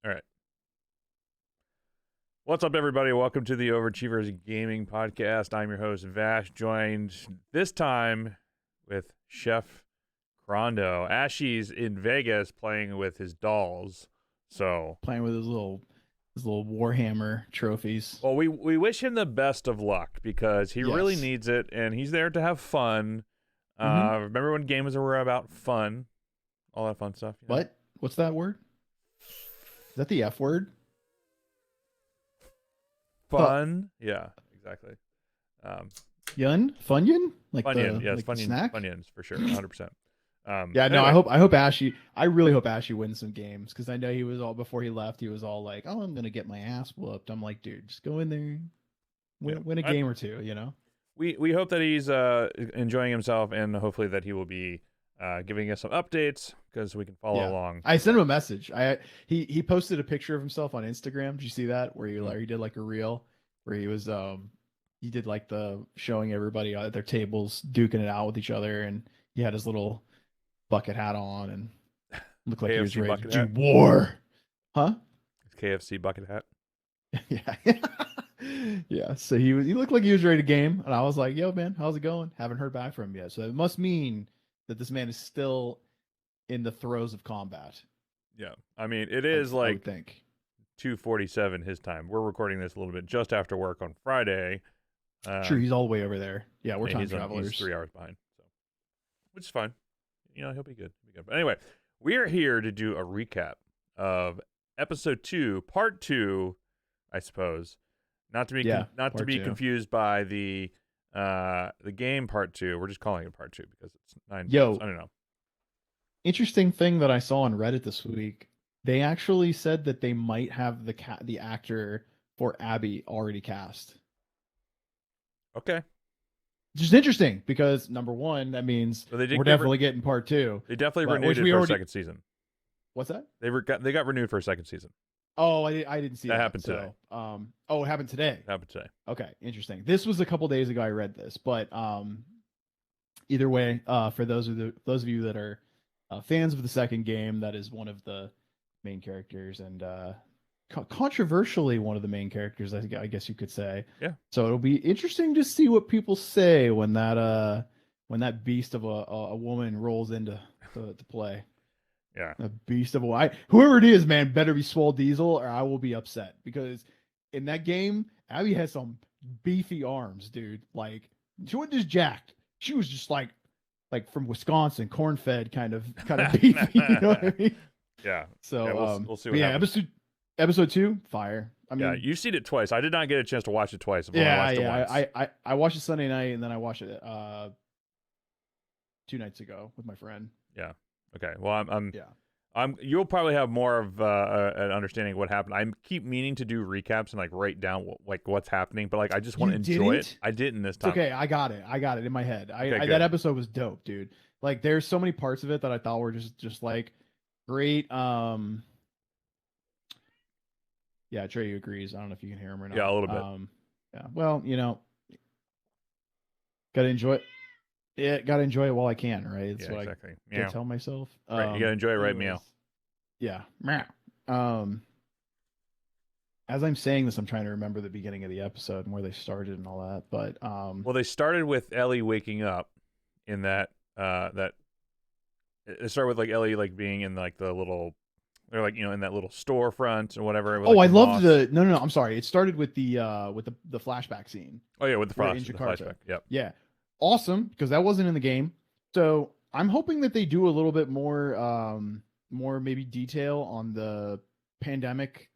All right. What's up, everybody? Welcome to the Overachievers Gaming Podcast. I'm your host, Vvash, joined this time with Chef Crondo. Ashy's in Vegas playing with his dolls. So, Playing with his little Warhammer trophies. well, we wish him the best of luck because he really Yes. needs it, and he's there to have fun. Mm-hmm. Remember when games were about fun? All that fun stuff. What? What's that word? Is that the F word? Fun? Yeah, exactly. Yun? Funyun? Like Funyun, the yes, like the Funyun, snack? Funyuns for sure, 100%. Yeah, no, Anyway, I hope Ashy. I really hope Ashy wins some games because I know he was all before he left. He was all like, "Oh, I'm gonna get my ass whooped." I'm like, dude, just go in there, yeah, win a game or two. You know? we hope that he's enjoying himself, and hopefully that he will be giving us some updates because we can follow Yeah. along. I sent him a message. He posted a picture of himself on Instagram. Did you see that? Where he did like a reel where he did like the showing everybody at their tables duking it out with each other, and he had his little bucket hat on and looked like he was KFC ready to bucket do hat. war. Huh? KFC bucket hat. Yeah. Yeah. So he looked like he was ready to game, and I was like, "Yo, man, how's it going? Haven't heard back from him yet." So it must mean that this man is still in the throes of combat. Yeah, I mean it I would, is I would like think. 2:47 his time. We're recording this a little bit just after work on Friday. Sure, he's all the way over there. Yeah, we're and time he's 3 travelers. hours behind, so which is fine. He'll be good. He'll be good. But anyway, we are here to do a recap of episode 2, part 2, I suppose. Not to be Yeah, not to part be 2. confused by the game part 2. We're just calling it part 2 because it's 9 parts. Yo, I don't know. interesting thing that I saw on Reddit this week. They actually said that they might have the actor for Abby already cast. Okay. Which is interesting because number one, that means So they did we're definitely getting part 2. they definitely But renewed which it we for a already second season. What's that? They got renewed for a second season. Oh, I didn't see That that. happened today. Oh, it happened today. It happened today. Okay, interesting. This was a couple days ago I read this, but either way, for those of you that are fans of the second game, that is one of the main characters and controversially one of the main characters, I guess you could say. Yeah. So it'll be interesting to see what people say when that beast of a woman rolls into to play. Yeah. A beast of a whoever it is, man, better be Swole Diesel or I will be upset because in that game, Abby has some beefy arms, dude. Like she wasn't just jacked; she was just like from Wisconsin, corn-fed kind of beefy. You know what I mean? Yeah. So Yeah, we'll see but what yeah, happens. episode 2, fire. I mean, Yeah, you've seen it twice. I did not get a chance to watch it twice. I've only yeah, watched it yeah. once. I watched it Sunday night and then I watched it 2 nights ago with my friend. Yeah. Okay. Well, Yeah. you'll probably have more of an understanding of what happened. I keep meaning to do recaps and like write down what's happening, but like I just want to You enjoy didn't? it. I didn't this It's time. okay. I got it in my head. Okay, That good. episode was dope, dude. Like there's so many parts of it that I thought were just like great. Yeah, Trey agrees. I don't know if you can hear him or not. Yeah, a little bit. Yeah. Well, gotta enjoy it. Yeah, gotta enjoy it while I can, right? That's Yeah, what exactly. I Meow. tell myself. Right, you gotta enjoy it, right? Anyways, Meow. Yeah. Meow. As I'm saying this, I'm trying to remember the beginning of the episode and where they started and all that. But Well, they started with Ellie waking up in that it started with like Ellie like being in like the little, they're like in that little storefront or whatever. With, oh, like, I the loved moss. no. I'm sorry. It started with the flashback scene. Oh yeah, with the We're frost, in the Jakarta. flashback. Yep. Yeah, awesome because that wasn't in the game. So I'm hoping that they do a little bit more maybe detail on the pandemic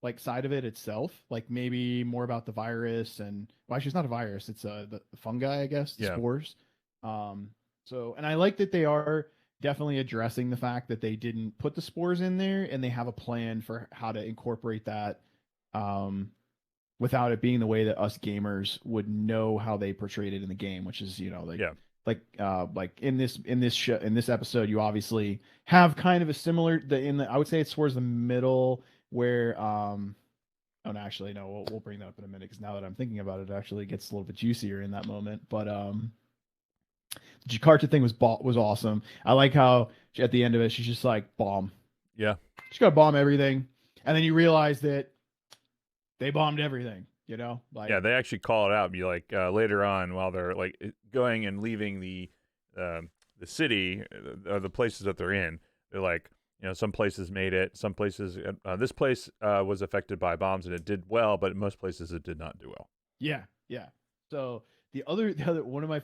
like side of it itself. Like maybe more about the virus and well, actually it's not a virus. It's the fungi, I guess, the Yeah. spores. So and I like that they are definitely addressing the fact that they didn't put the spores in there and they have a plan for how to incorporate that without it being the way that us gamers would know how they portrayed it in the game, which is Yeah. like in this episode you obviously have kind of a similar I would say it's towards the middle where oh no, actually no, we'll bring that up in a minute because now that I'm thinking about it, it actually gets a little bit juicier in that moment. But the Jakarta thing was awesome. I like how at the end of it she's just like bomb. Yeah. She's got to bomb everything. And then you realize that they bombed everything, you know? Like, Yeah, they actually call it out. And be like later on, while they're like going and leaving the city, or the places that they're in, they're like, some places made it. Some places, this place was affected by bombs and it did well, but most places it did not do well. yeah, yeah. So the other one of my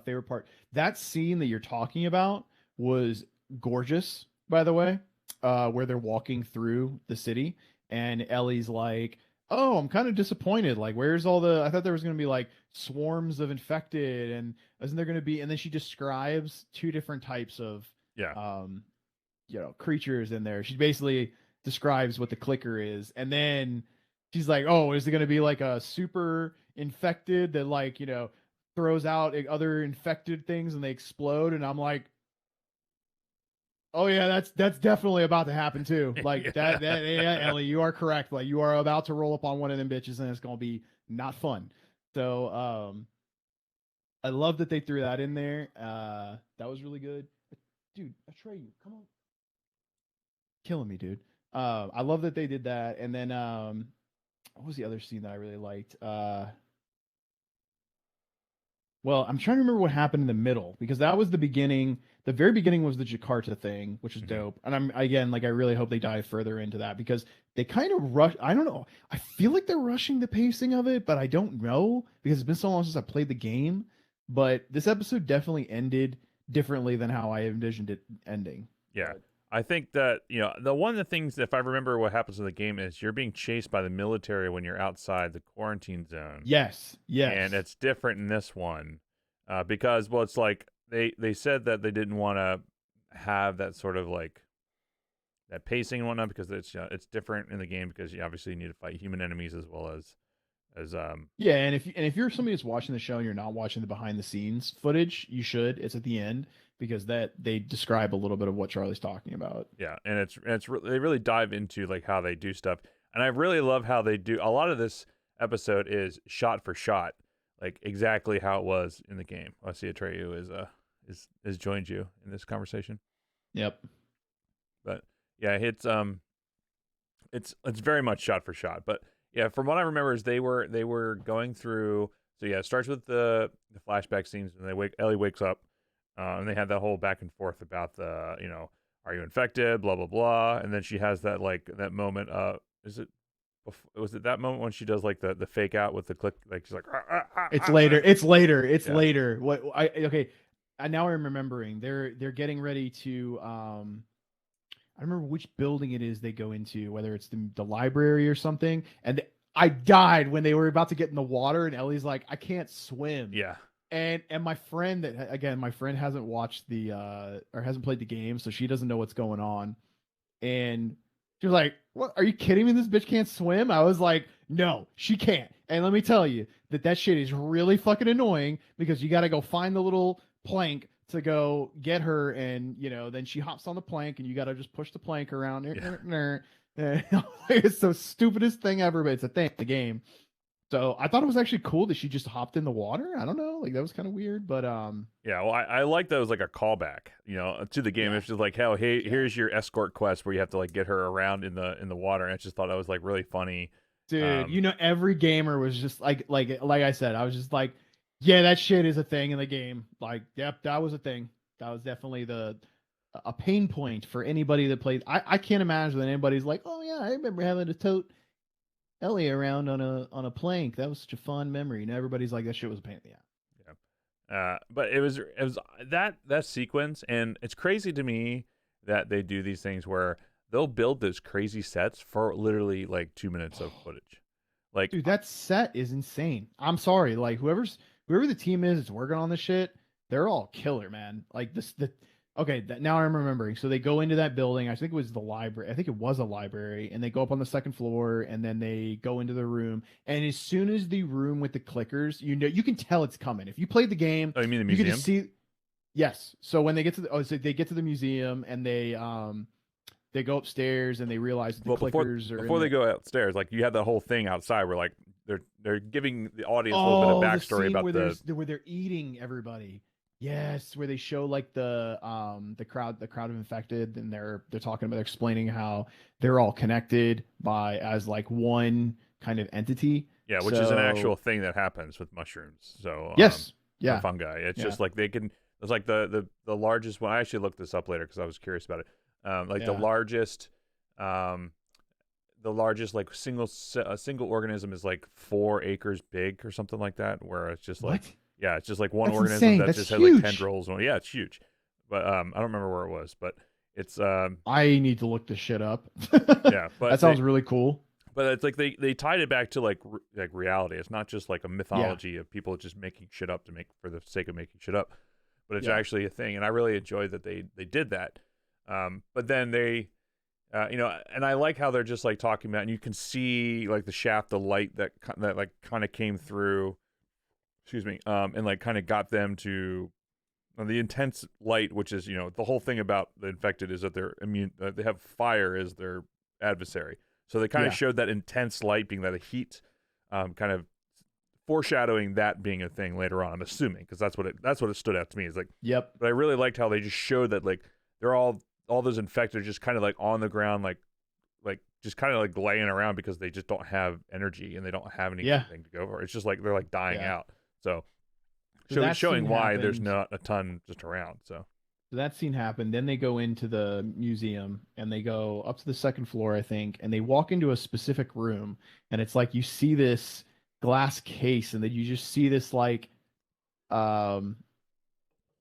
favorite part, that scene that you're talking about was gorgeous, by the way, where they're walking through the city and Ellie's like, "Oh, I'm kind of disappointed. Like, where's all the? I thought there was gonna be like swarms of infected, and isn't there gonna be?" And then she describes two different types of Yeah, um, creatures in there. She basically describes what the clicker is, and then she's like, "Oh, is it gonna be like a super infected that like throws out other infected things and they explode?" And I'm like, "Oh yeah, that's definitely about to happen too. Like yeah. yeah, Ellie, you are correct. Like you are about to roll up on one of them bitches, and it's gonna be not fun." So I love that they threw that in there. That was really good, dude. Atreyu, come on, killing me, dude. I love that they did that, and then what was the other scene that I really liked? Well, I'm trying to remember what happened in the middle because that was the beginning. The very beginning was the Jakarta thing, which is Mhm. dope. And I'm again like I really hope they dive further into that because they kind of rush. I don't know. I feel like they're rushing the pacing of it, but I don't know because it's been so long since I played the game. But this episode definitely ended differently than how I envisioned it ending. Yeah. But I think that, the one of the things, if I remember what happens in the game, is you're being chased by the military when you're outside the quarantine zone. yes, And yes, it's different in this one because, well, it's like they said that they didn't want to have that sort of like that pacing and whatnot because it's different in the game because you obviously need to fight human enemies as well as. yeah. And if you're somebody that's watching the show and you're not watching the behind the scenes footage, you should. It's at the end because that they describe a little bit of what Charlie's talking about. Yeah, and they really dive into like how they do stuff, and I really love how they do. A lot of this episode is shot for shot, like exactly how it was in the game. I see Atreyu is joined you in this conversation, Yep. but yeah, it's very much shot for shot. But yeah, from what I remember is they were going through. So yeah, it starts with the flashback scenes, and Ellie wakes up, and they had that whole back and forth about are you infected, blah blah blah, and then she has that like that moment. Was it that moment when she does like the fake out with the click, like she's like It's later. It's later. It's yeah, later. What I okay. Now I'm remembering. They're getting ready to I don't remember which building it is they go into, whether it's the library or something. And I died when they were about to get in the water, and Ellie's like, "I can't swim." yeah, And my friend that again, my friend hasn't watched the or hasn't played the game, so she doesn't know what's going on. And she was like, "What? Are you kidding me? This bitch can't swim?" I was like, "No, she can't." And let me tell you that shit is really fucking annoying because you got to go find the little plank to go get her, and then she hops on the plank, and you got to just push the plank around. yeah. It's the stupidest thing ever, but it's a thing in the game. So I thought it was actually cool that she just hopped in the water. I don't know, like that was kind of weird, but Yeah, well, I like that it was like a callback, to the game. yeah, It's just like, hell, hey, yeah. here's your escort quest where you have to like get her around in the water. And I just thought that was like really funny. Dude, Um, every gamer was just like I said, I was just like, yeah, that shit is a thing in the game. Like, yep, that was a thing. That was definitely a pain point for anybody that played. I can't imagine that anybody's like, oh yeah, I remember having to tote Ellie around on a plank. That was such a fun memory. And everybody's like, that shit was a pain. Yeah. but it was that sequence, and it's crazy to me that they do these things where they'll build those crazy sets for literally like 2 minutes of footage. Like, Dude, that set is insane. I'm sorry, like whoever the team is that's working on this shit, they're all killer, man. Like the okay, now I'm remembering. So they go into that building. I think it was the library. I think it was a library, and they go up on the second floor, and then they go into the room. And as soon as the room with the clickers, you can tell it's coming. If you played the game, oh, you mean the you could just museum? see. Yes. So when they get to so they get to the museum, and they go upstairs, and they realize that the Well, before clickers are in before they the. go outstairs, like you have that whole thing outside where like they're giving the audience a little bit of Oh, the backstory scene about where the where they're eating everybody. Yes, where they show like the crowd of infected, and they're talking about explaining how they're all connected by as like one kind of entity. Yeah, which is an actual So thing that happens with mushrooms. So, yes, or yeah, fungi. It's yeah, just like they can. It's like the largest one. I actually looked this up later because I was curious about it. Like yeah. um, the largest like a single organism is like 4 acres big or something like that. Where it's just like, What? yeah, it's just like one That's organism insane. that That's just has like huge. tendrils. Well, yeah, it's huge. But I don't remember where it was. But it's I need to look this shit up. yeah. That sounds really cool. But it's like they tied it back to like like reality. It's not just like a Yeah, mythology of people just making shit up to make for the sake of making shit up, but it's yeah, actually a thing. And I really enjoyed that they did that. But then they, and I like how they're just like talking about, and you can see like the shaft of light that like kind of came through. Excuse me. And like kind of got them to the intense light, which is the whole thing about the infected is that they're immune. They have fire as their adversary. So they kind of yeah, showed that intense light being that the heat, kind of foreshadowing that being a thing later on. I'm assuming because that's what it stood out to me. Is like, yep, but I really liked how they just showed that like they're all those infected are just kind of like on the ground, like just kind of like laying around because they just don't have energy and they don't have anything yeah, to go for. It's just like they're like dying yeah. out. So So that scene showing why there's happened. not a ton just around. So So that scene happened. Then they go into the museum and they go up to the second floor, I think, and they walk into a specific room. And it's like you see this glass case, and then you just see this like um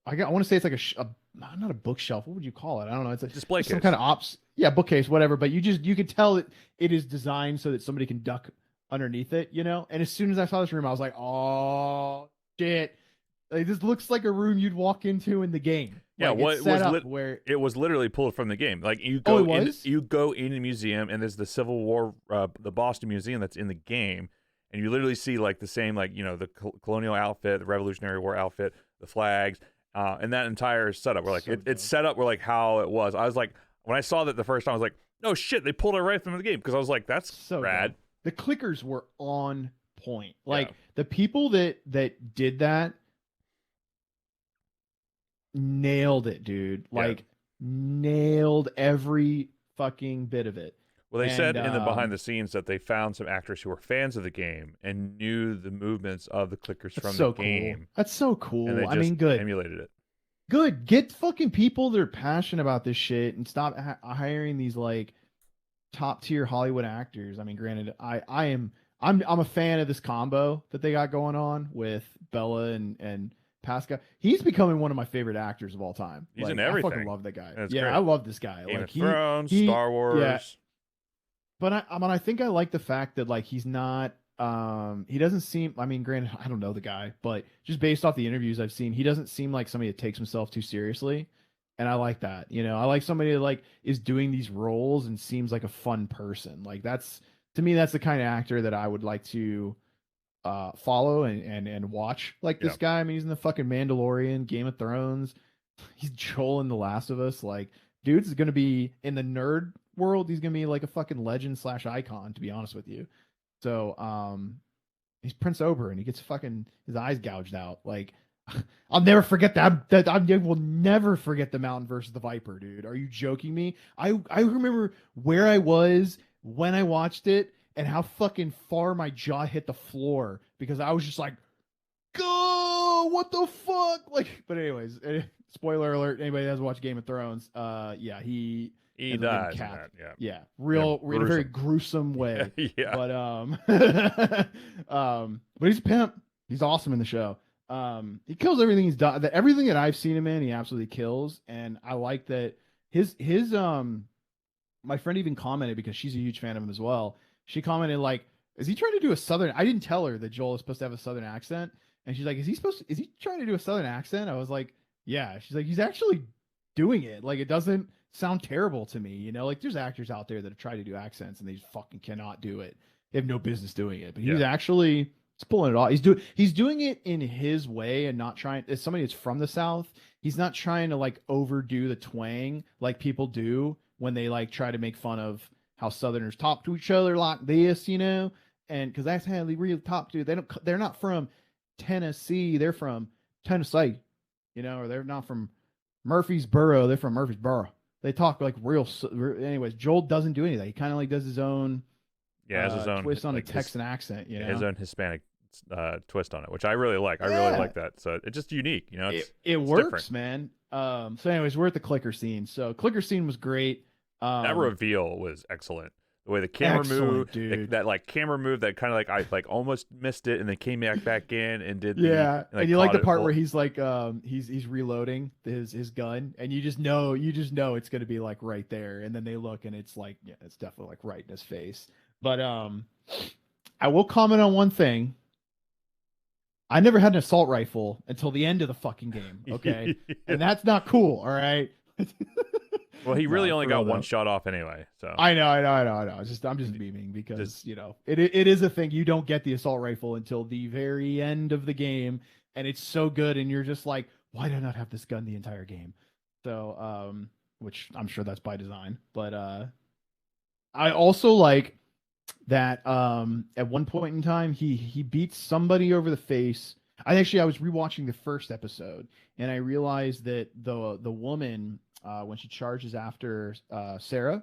I want to say it's like not a bookshelf. What would you call it? I don't know. It's like display just some kind case. of yeah, bookcase, whatever. But you could tell that it is designed so that somebody can duck underneath it, you know. And as soon as I saw this room, I was like, oh shit. Like, this looks like a room you'd walk into in the game. Yeah, Like it's what set was up where it was literally pulled from the game. Like oh, it was? you go in the museum and there's the Civil War the Boston Museum that's in the game, and you literally see like the same like the colonial outfit, the Revolutionary War outfit, the flags, and that entire setup. We're like So it's dope. set up where like how it was. I was like when I saw that the first time I was like, no shit, they pulled it right from the game because I was like that's So dope. rad. The clickers were on point. Yeah, Like the people that did that nailed it, dude. yeah. Like nailed every fucking bit of it. Well, they And said in the behind the scenes that they found some actors who were fans of the game and knew the movements of the clickers that's from the so cool. game, That's so and they cool. I just mean, good. emulated it. Good. Get fucking people that are passionate about this shit and stop hiring these like top tier Hollywood actors. I mean, granted, I'm a fan of this combo that they got going on with Bella and Pascal. He's becoming one of my favorite actors of all time. He's in Like I fucking everything. love that guy. And it's Yeah, great. I love this guy. Game Like of Thrones, Star yeah, Wars. but I think I like the fact that like he's not he doesn't seem, I mean, granted, I don't know the guy, but just based off the interviews I've seen, he doesn't seem like somebody that takes himself too seriously. And I like that. You know, I like somebody that like is doing these roles and seems like a fun person. Like that's to me, that's the kind of actor that I would like to follow and watch like Yeah. this guy. I mean, he's in the fucking Mandalorian, Game of Thrones. He's Joel in The Last of Us. Like, dude's gonna be in the nerd world. He's gonna be like a fucking legend slash icon, to be honest with you. So, he's Prince Oberyn. He gets fucking his eyes gouged out. Like, I'll never forget that. I will never forget the Mountain versus the Viper, dude. Are you joking me? I remember where I was when I watched it and how fucking far my jaw hit the floor because I was just like, go, what the fuck? Like, but anyways, spoiler alert. Anybody that hasn't watched Game of Thrones, yeah, he He ends up getting dies in capped. that. Yeah, Yeah. in a very gruesome way. Yeah. But but he's a pimp. He's awesome in the show. He kills everything he's done. Everything that I've seen him in, he absolutely kills. And I like that his my friend even commented because she's a huge fan of him as well. She commented like, "Is he trying to do a southern?" I didn't tell her that Joel is supposed to have a southern accent, and she's like, Is he trying to do a southern accent?" I was like, "Yeah." She's like, "He's actually doing it. Like, it doesn't sound terrible to me. You know, like there's actors out there that have tried to do accents and they just fucking cannot do it. They have no business doing it. But he's Yeah. actually he's pulling it off. He's doing it in his way and not trying. As somebody that's from the South, he's not trying to like overdo the twang like people do when they like try to make fun of how Southerners talk to each other like this, you know. And because that's how they really talk to. They're not from Tennessee. They're from Tennessee. or they're not from Murfreesboro. They're from Murfreesboro. They talk like anyways, Joel doesn't do any of that. He kind of like does his own has his own twist on like a Texan accent, his own Hispanic twist on it, which I really like. I really like that. So it's just unique, it it's works, different. man. So anyways, we're at the clicker scene. So clicker scene was great. That reveal was excellent. The way the camera moved, dude. that like camera move that kind of like I like almost missed it and then came back in and did and you like the part where he's like he's reloading his gun, and you just know it's gonna be like right there, and then they look and it's like it's definitely like right in his face. But I will comment on one thing. I never had an assault rifle until the end of the fucking game. Okay, and that's not cool. All right. Well, he really only got one shot off anyway. So I know. I'm just beaming because it is a thing. You don't get the assault rifle until the very end of the game, and it's so good, and you're just like, why did I not have this gun the entire game? So, which I'm sure that's by design. But I also like that at one point in time he beats somebody over the face. I was rewatching the first episode, and I realized that the woman, when she charges after Sarah,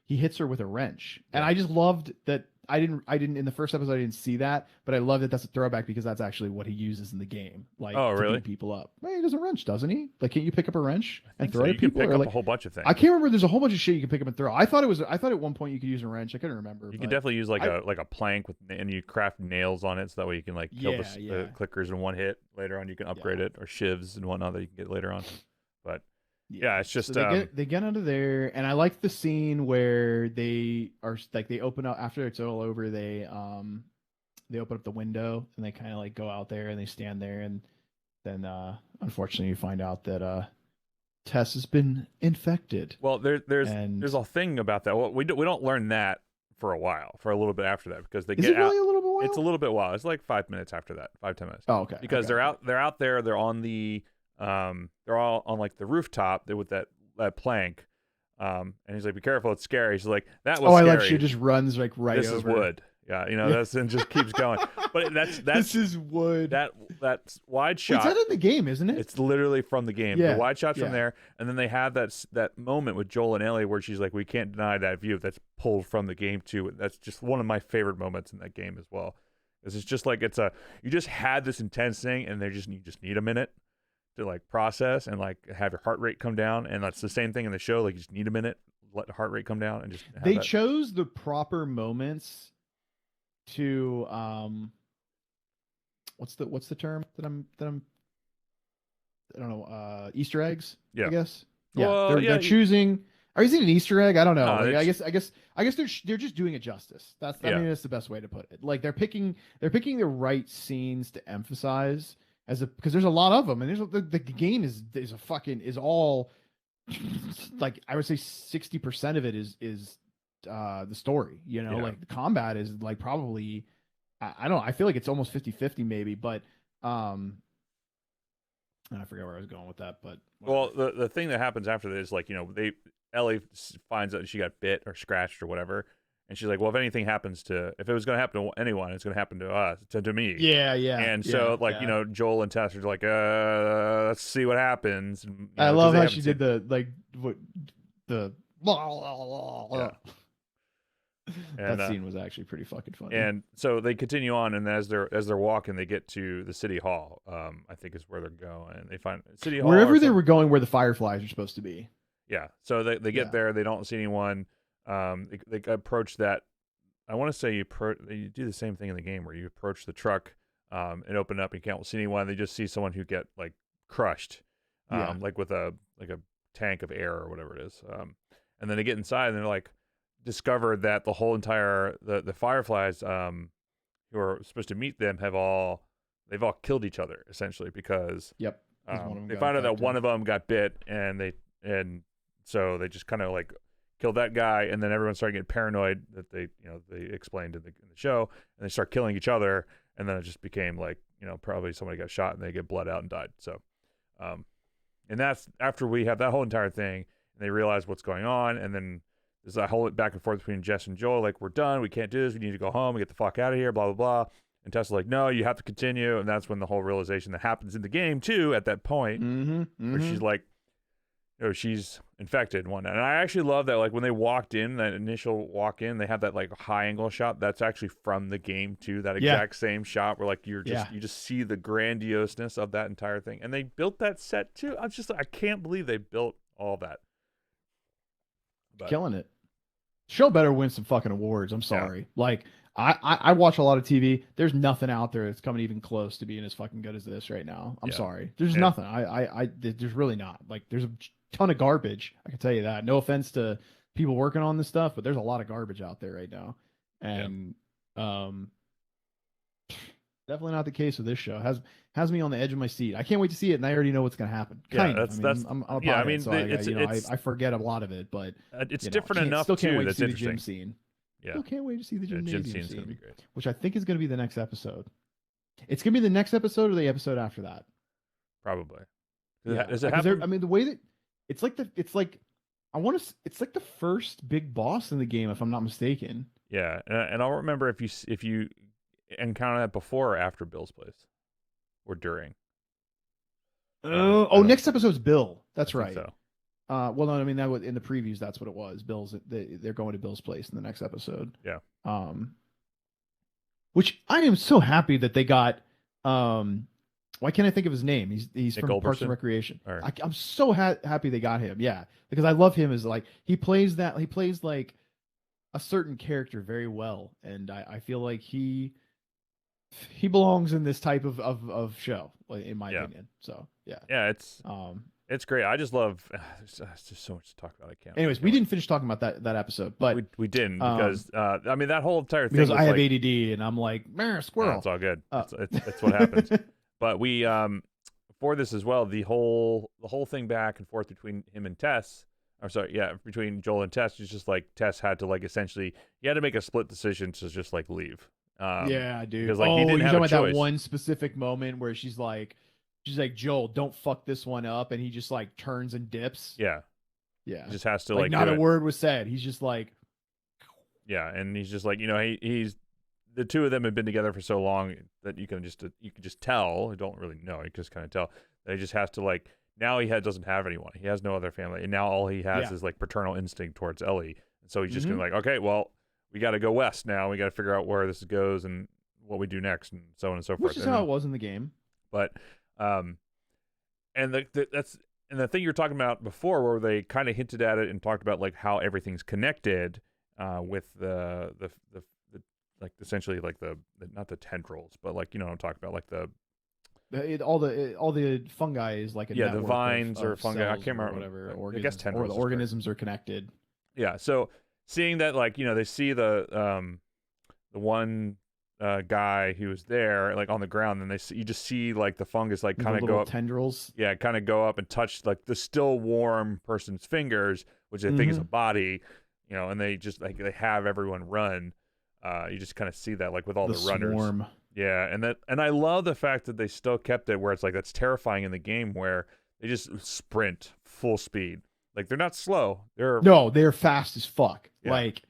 he hits her with a wrench. And I just loved that. I didn't in the first episode I didn't see that, but I love that that's a throwback because that's actually what he uses in the game. Like, oh, really? To beat people up. Well, he does a wrench, doesn't he? Like, can't you pick up a wrench and throw it at people? You can pick up a whole bunch of things. I can't remember. There's a whole bunch of shit you can pick up and throw. I thought at one point you could use a wrench. I couldn't remember. You can definitely use like a plank and you craft nails on it so that way you can like kill the clickers in one hit. Later on you can upgrade it, or shivs and whatnot that you can get later on. But yeah, it's just so they get out of there, and I like the scene where they are like they open up after it's all over. They open up the window and they kind of like go out there and they stand there, and then unfortunately you find out that Tess has been infected. Well, there's a thing about that. Well, we don't learn that for a little bit after that, because they get out. Really a little bit while? It's a little bit while. It's like 5 minutes after that, 5-10 minutes. Oh, okay. Because they're out there. They're on the they're all on like the rooftop with that plank. And he's like, "Be careful, it's scary." She's like, "That was scary." I like she just runs like right over. This is wood. Yeah, that's and just keeps going. But that's this is wood. That's wide shot. It's that in the game, isn't it? It's literally from the game. Yeah. The wide shot's from there, and then they have that moment with Joel and Ellie where she's like, "We can't deny that view." That's pulled from the game too. That's just one of my favorite moments in that game as well. It's just like you just had this intense thing, and you just need a minute to like process and like have your heart rate come down, and that's the same thing in the show. Like, you just need a minute, let the heart rate come down, and just they chose the proper moments to what's the term that I'm I don't know, Easter eggs. Yeah. I guess. Well, they're choosing. Or is it an Easter egg? I don't know. No, I guess they're just doing it justice. I mean, that's the best way to put it. Like, they're picking the right scenes to emphasize because there's a lot of them, and the game is all like, I would say 60% of it is the story. Like, the combat is like probably I don't know. I feel like it's almost 50-50 maybe, but I forget where I was going with that. But whatever. Well, the thing that happens after this is like, Ellie finds out she got bit or scratched or whatever, and she's like, well, if it was going to happen to anyone, it's going to happen to us, to me. Yeah. And so Joel and Tess are like, let's see what happens. And, I love how she did the that scene was actually pretty fucking funny. And so they continue on, and as they're walking, they get to the city hall. I think is where they're going, and they find city hall wherever they were going, where the Fireflies are supposed to be. Yeah, so they get there. They don't see anyone. They approach that. I want to say you do the same thing in the game where you approach the truck and open it up. And you can't see anyone. They just see someone who get like crushed, like with a tank of air or whatever it is. And then they get inside and they're like, discover that the whole entire the Fireflies who are supposed to meet them they've all killed each other essentially, because they found out that one of them got bit, and so they just kind of like killed that guy, and then everyone started getting paranoid that they explained in the show, and they start killing each other, and then it just became like, probably somebody got shot and they get blood out and died. So and that's after we have that whole entire thing, and they realize what's going on, and then there's a whole back and forth between Jess and Joel, like, we're done, we can't do this, we need to go home, we get the fuck out of here, blah blah blah. And Tessa's like, no, you have to continue. And that's when the whole realization that happens in the game too at that point, where she's like, she's infected one. And I actually love that, like when they walked in, that initial walk in, they have that like high angle shot. That's actually from the game too. That exact same shot where like you just see the grandioseness of that entire thing. And they built that set too. I can't believe they built all that. But, killing it. Show better win some fucking awards. I'm sorry. Like I watch a lot of TV. There's nothing out there that's coming even close to being as fucking good as this right now. I'm sorry. There's nothing. There's really not. Like there's a ton of garbage. I can tell you that. No offense to people working on this stuff, but there's a lot of garbage out there right now. And definitely not the case with this show. Has me on the edge of my seat. I can't wait to see it, and I already know what's going to happen. I forget a lot of it, but it's different enough. Still can't too, wait to that's see the gym scene. Yeah, still can't wait to see the gymnasium scene. Gonna be great. Which I think is going to be the next episode. It's going to be the next episode or the episode after that. Probably. Does it happen? I mean, the way that it's like it's like the first big boss in the game, if I'm not mistaken. Yeah, and I'll remember if you encounter that before or after Bill's place, or during. Next episode's Bill. That's right. So. Well, no, I mean that was in the previews. That's what it was. They're going to Bill's place in the next episode. Yeah. Which I am so happy that they got. Why can't I think of his name? He's from Culberson? Parks and Recreation. Right. I'm so happy they got him. Yeah, because I love him as like he plays like a certain character very well, and I feel like he belongs in this type of show, in my opinion. So yeah, it's great. I just love. There's just so much to talk about. I can't. Anyways, we didn't finish talking about that episode, but we didn't because I mean that whole entire thing. Because I have like, ADD and I'm like, squirrel. No, it's all good. It's what happens. But we for this as well, the whole thing back and forth between him and Tess. I'm sorry, between Joel and Tess, it's just like Tess had to like essentially he had to make a split decision to just like leave. Yeah, dude. Because like he didn't have a choice. That one specific moment where she's like, Joel, don't fuck this one up, and he just like turns and dips. Yeah. He just has to like not a word was said. He's just like, and he's just like, he's the two of them have been together for so long that you can just tell. You don't really know. You just kind of tell that he just has to like. Now doesn't have anyone. He has no other family, and now all he has is like paternal instinct towards Ellie. And so he's just gonna like, okay, well, we got to go west now. We got to figure out where this goes and what we do next, and so on and so forth. Which is how it was in the game. But, and the thing you're talking about before, where they kind of hinted at it and talked about like how everything's connected, with the like essentially like the not the tendrils, but like what I'm talking about, like all the fungi is like a the vines or fungi. I can't remember whatever. I guess tendrils. Or the organisms are connected. Yeah. So seeing that, like they see the one guy who was there like on the ground, and you just see like the fungus like kind of go up tendrils. Yeah, kind of go up and touch like the still warm person's fingers, which they think is a body. And they just like they have everyone run. You just kind of see that like with all the runners. Swarm. Yeah, and I love the fact that they still kept it where it's like that's terrifying in the game where they just sprint full speed. Like they're not slow. They're fast as fuck. Yeah. Like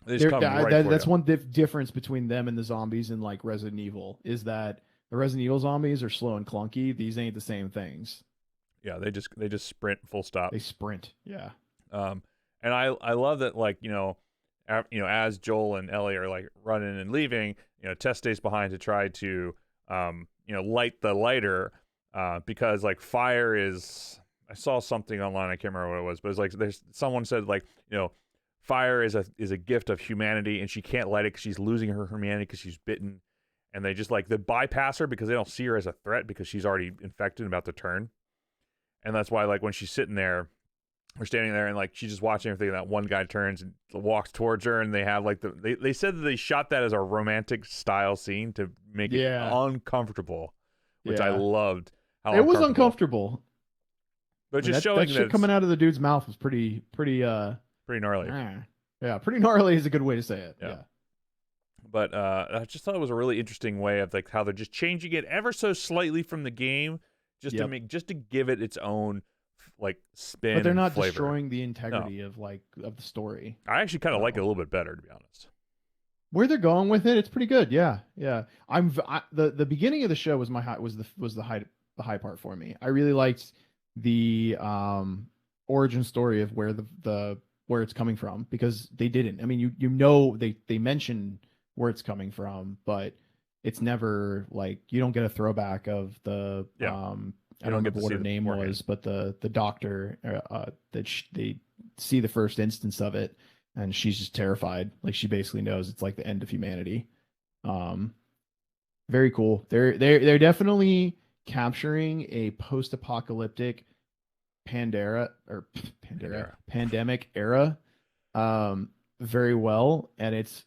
they just come right that's one difference between them and the zombies in like Resident Evil is that the Resident Evil zombies are slow and clunky. These ain't the same things. Yeah, they just sprint full stop. They sprint. Yeah. And I love that like as Joel and Ellie are like running and leaving, Tess stays behind to try to light the lighter, because like fire is. I saw something online. I can't remember what it was, but it's like someone said like fire is a gift of humanity, and she can't light it because she's losing her humanity because she's bitten, and they just like they bypass her because they don't see her as a threat because she's already infected and about to turn, and that's why like when she's sitting there. We're standing there and like she's just watching everything. That one guy turns and walks towards her, and they have like they said that they shot that as a romantic style scene to make it uncomfortable, which I loved. It was uncomfortable, but just showing that shit coming out of the dude's mouth was pretty gnarly. Yeah, pretty gnarly is a good way to say it. Yeah. But I just thought it was a really interesting way of like how they're just changing it ever so slightly from the game, just to give it its own. Like spin, but they're not flavor. Destroying the integrity of the story. I actually kind of like it a little bit better, to be honest. where they're going with it, it's pretty good. Yeah, yeah. The beginning of the show was the high part for me. I really liked the origin story of where the where it's coming from, because they didn't. I mean, you know, they mention where it's coming from, but it's never like, you don't get a throwback of the Yeah. I You don't don't get to remember what see her the name beforehand. was, but the doctor they see the first instance of it, and she's just terrified. Like, she basically knows it's like the end of humanity. Um, very cool. They're definitely capturing a post-apocalyptic Pandora. pandemic era very well, and it's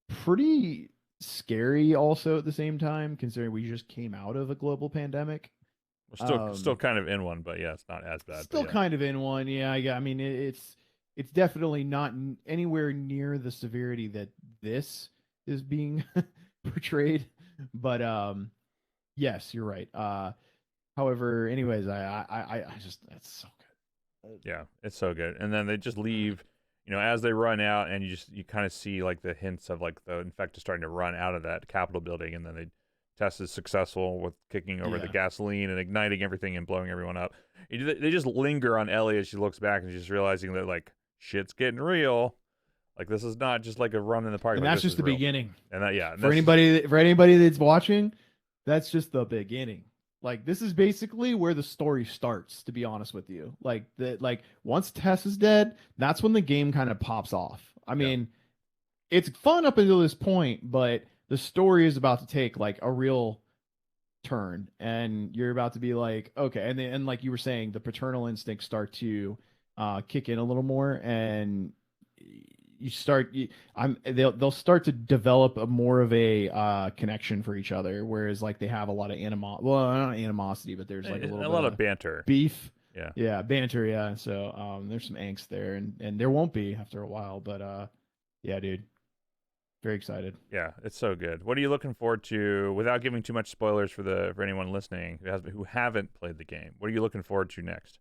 pretty scary also at the same time, considering we just came out of a global pandemic. We're still Um, kind of in one, but yeah, it's not as bad. But Still yeah, kind of in one. Yeah, I mean, it's definitely not anywhere near the severity that this is being portrayed. But yes, you're right. However, anyways, I just, that's so good. yeah, it's so good. And then they just leave, as they run out, and you kind of see like the hints of like the infected starting to run out of that Capitol building, and then they test is successful with kicking over the Yeah. gasoline and igniting everything and blowing everyone up. They just linger on Ellie as she looks back, and she's realizing that like shit's getting real. Like, this is not just like a run in the park. And Like, that's this just is the real. beginning. And that, yeah, and For that's just, anybody that's watching, that's just the beginning. Like, this is basically where the story starts, to be honest with you. Like once Tess is dead, that's when the game kind of pops off. I yeah, mean, it's fun up until this point, but the story is about to take like a real turn, and you're about to be like, okay, and like you were saying, the paternal instincts start to kick in a little more, and you start they'll start to develop a more of a connection for each other, whereas like they have a lot of not animosity, but there's like a little a bit lot of of banter. beef. Yeah, Yeah, banter. Yeah, so there's some angst there, and there won't be after a while, but yeah, dude, very excited. yeah, it's so good. What are you looking forward to, without giving too much spoilers for anyone listening who haven't played the game? What are you looking forward to next?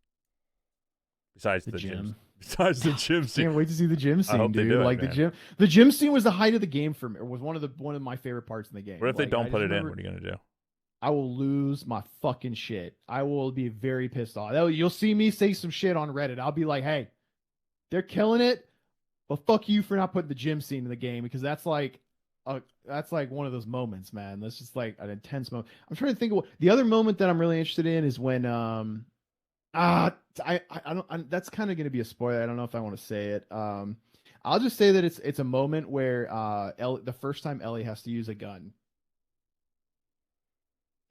Besides The the gym, gym. besides the gym scene. Can't wait to see the gym I scene, hope they dude. do it, Like man. the gym scene was the height of the game for me. It was one of my favorite parts in the What game. if they Like, I don't put just it in? remember What are you gonna do? I will lose my fucking shit. I will be very pissed off. You'll see me say some shit on Reddit. I'll be like, "Hey, they're killing it, but fuck you for not putting the gym scene in the game," because that's like one of those moments, man. That's just like an intense moment. I'm trying to think of the other moment that I'm really interested in is when Ah, I don't. That's kind of going to be a spoiler. I don't know if I want to say it. I'll just say that it's a moment where the first time Ellie has to use a gun.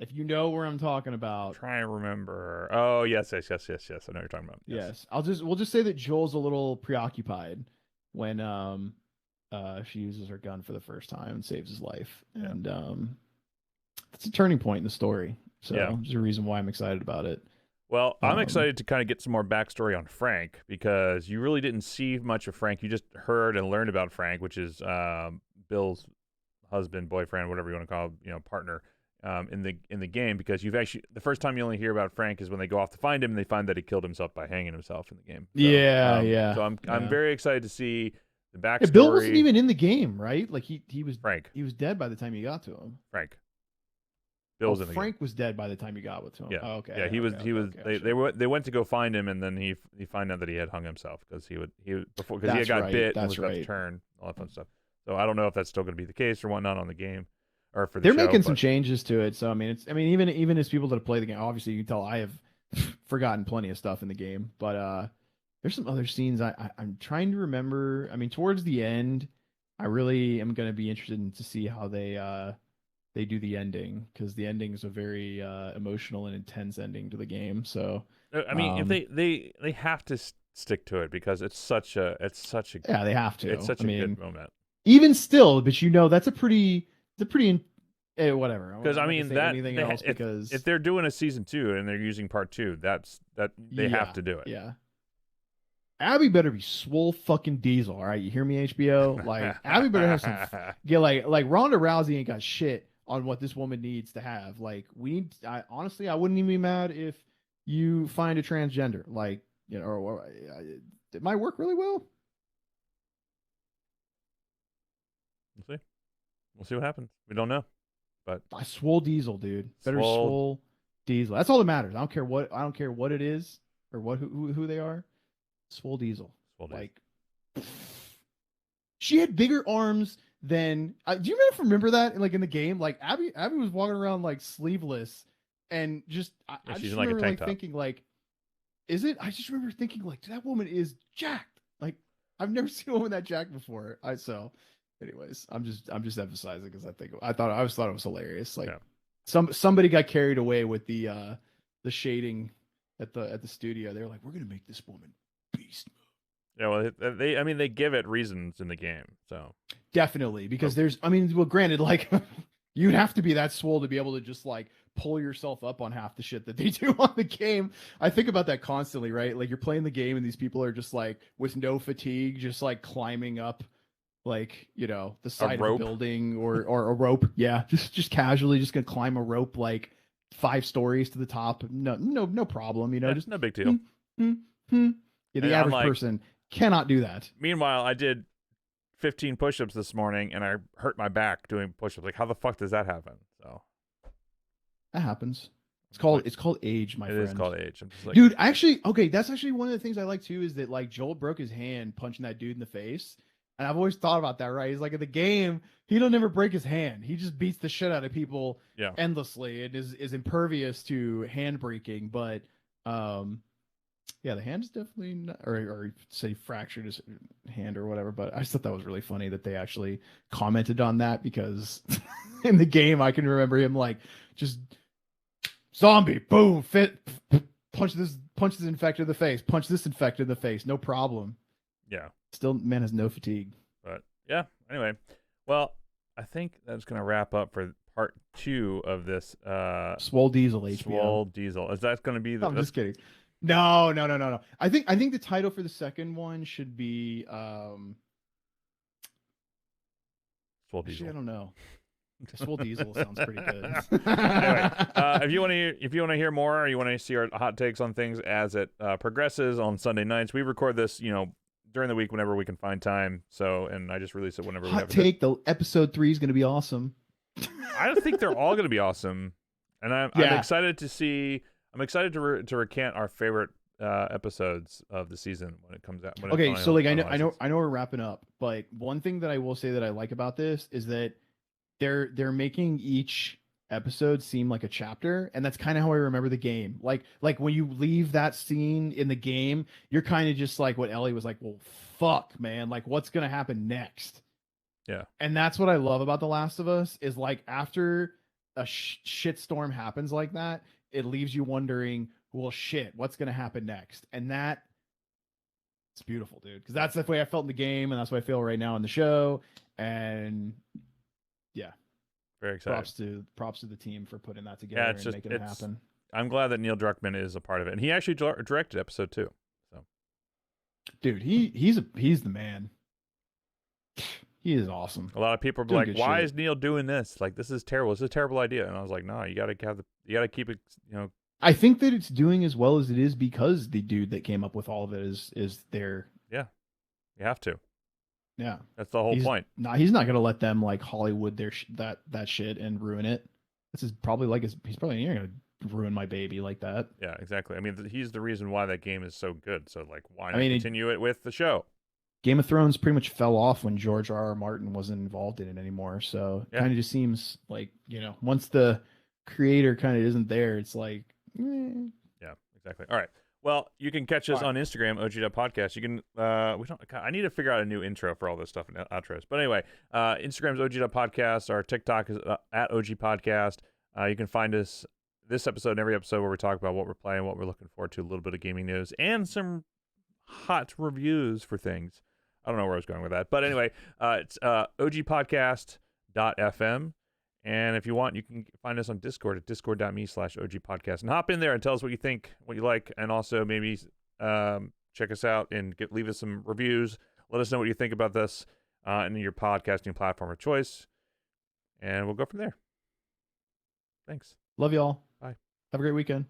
If you know where I'm talking about, Try and remember. Oh, yes, yes, yes, yes, yes. I know what you're talking about. Yes. yes, we'll just say that Joel's a little preoccupied when she uses her gun for the first time and saves his life, Yeah. and it's a turning point in the story. So Yeah. there's a reason why I'm excited about it. Well, I'm Um, excited to kind of get some more backstory on Frank, because you really didn't see much of Frank. You just heard and learned about Frank, which is Bill's husband, boyfriend, whatever you want to call him, partner in the game. Because you've actually, the first time you only hear about Frank is when they go off to find him, and they find that he killed himself by hanging himself in the game. So, yeah, yeah, so I'm yeah. very excited to see the Yeah, Bill wasn't backstory. even in the game, right? Like Frank, he was dead by the time you got to him. Frank, Oh, Bill's in the game. Frank was dead by the time you got to him. Yeah, Oh, okay. yeah, he was. Okay. He Okay. was. Okay. They went to go find him, and then he find out that he had hung himself because he before, because he had That's got right. bit and That's was about to right. turn, all that fun stuff. So I don't know if that's still going to be the case or whatnot on the game or for the They're show, making some but changes to it, so I mean, even as people that play the game, obviously you can tell I have forgotten plenty of stuff in the game, but there's some other scenes I'm trying to remember. I mean, towards the end, I really am going to be interested in to see how they do the ending, because the ending is a very emotional and intense ending to the game. So, I mean, if they have to stick to it, because yeah, they have it's to. such I a good mean, moment. even still, but that's a pretty whatever. I'm Because I not gonna mean say anything else if because they're doing a season 2 and they're using part 2, that they have yeah, to do it. yeah. Abby better be swole fucking diesel. All right, you hear me, HBO? Like, Abby better have some get like Ronda Rousey ain't got shit on what this woman needs to have. Like, honestly, I wouldn't even be mad if you find a transgender. Like, or it might work really well. We'll see what happens. We don't know. But Swole Diesel, dude. Better Swole- Swole Diesel. That's all that matters. I don't care what it is or who they are. Swole Diesel. Swole Diesel. Like she had bigger arms than do you remember that in the game? Like Abby was walking around like sleeveless and just I she's just in, like, a remember tank top. thinking like, is it? I just remember thinking like, that woman is jacked. Like I've never seen a woman that jacked before. Anyways, I'm just emphasizing because I always thought it was hilarious. Like somebody got carried away with the shading at the studio. They were like, we're gonna make this woman beast mode. Yeah, well, they give it reasons in the game, so Definitely, because granted, like you'd have to be that swole to be able to just like pull yourself up on half the shit that they do on the game. I think about that constantly, right? Like you're playing the game and these people are just like with no fatigue, just like climbing up like, the side of a building or a rope. Yeah. Just casually just gonna climb a rope like 5 stories to the top. No problem, just no big deal. Yeah, the average person cannot do that. Meanwhile, I did 15 push-ups this morning and I hurt my back doing push-ups. Like, how the fuck does that happen? So that happens. It's called age, my friend. It is called age. I'm just like, dude, that's actually one of the things I like too, is that like Joel broke his hand punching that dude in the face. And I've always thought about that, right? He's like, in the game, he don't ever break his hand. He just beats the shit out of people endlessly and is impervious to hand breaking. But the hand is definitely not, or say fractured his hand or whatever. But I just thought that was really funny that they actually commented on that, because in the game I can remember him like just zombie, boom, punch this infected in the face, punch this infected in the face, no problem. Yeah. Still, man has no fatigue. But yeah, anyway. Well, I think that's going to wrap up for part 2 of this. Swole Diesel HBO. Swole Diesel. Is that going to be the... I'm just kidding. No. I think the title for the second one should be Swole Diesel. Actually, I don't know. Swole Diesel sounds pretty good. Anyway, if you want to hear more, or you want to see our hot takes on things as it progresses on Sunday nights, we record this, during the week whenever we can find time. So, and I just release it whenever we have take. The episode 3 is going to be awesome. I don't think they're all going to be awesome, and I'm excited to see. I'm excited to recant our favorite episodes of the season when it comes out. Okay, so like I know we're wrapping up, but one thing that I will say that I like about this is that they're making each episode seem like a chapter, and that's kind of how I remember the game. Like when you leave that scene in the game, you're kind of just like what Ellie was like, well, fuck, man, like what's gonna happen next? Yeah. And that's what I love about The Last of Us, is like after a shitstorm happens like that, it leaves you wondering, well, shit, what's gonna happen next? And it's beautiful, dude, because that's the way I felt in the game, and that's what I feel right now in the show. And yeah, very excited. Props to the team for putting that together and making it happen. I'm glad that Neil Druckmann is a part of it, and he actually directed episode 2. So, dude, he's the man. He is awesome. A lot of people are like, "Why is Neil doing this? Like, this is terrible. This is a terrible idea." And I was like, "No, you got to keep it. I think that it's doing as well as it is because the dude that came up with all of it is there. Yeah, you have to. Yeah, that's the whole point. He's not gonna let them like Hollywood that shit and ruin it. This is probably he's probably not gonna ruin my baby like that. Yeah, exactly. I mean, he's the reason why that game is so good. So like, why not continue it with the show? Game of Thrones pretty much fell off when George R.R. Martin wasn't involved in it anymore. So it kind of just seems like, once the creator kind of isn't there, it's like, Yeah, exactly. All right. Well, you can catch us on Instagram, OG.podcast. You can, I need to figure out a new intro for all this stuff and outros. But anyway, Instagram's OG.podcast. Our TikTok is at OG Podcast. You can find us this episode and every episode where we talk about what we're playing, what we're looking forward to, a little bit of gaming news, and some hot reviews for things. I don't know where I was going with that. But anyway, it's ogpodcast.fm. And if you want, you can find us on Discord at discord.me/ogpodcast. And hop in there and tell us what you think, what you like, and also maybe check us out and leave us some reviews. Let us know what you think about this in your podcasting platform of choice. And we'll go from there. Thanks. Love y'all. Bye. Have a great weekend.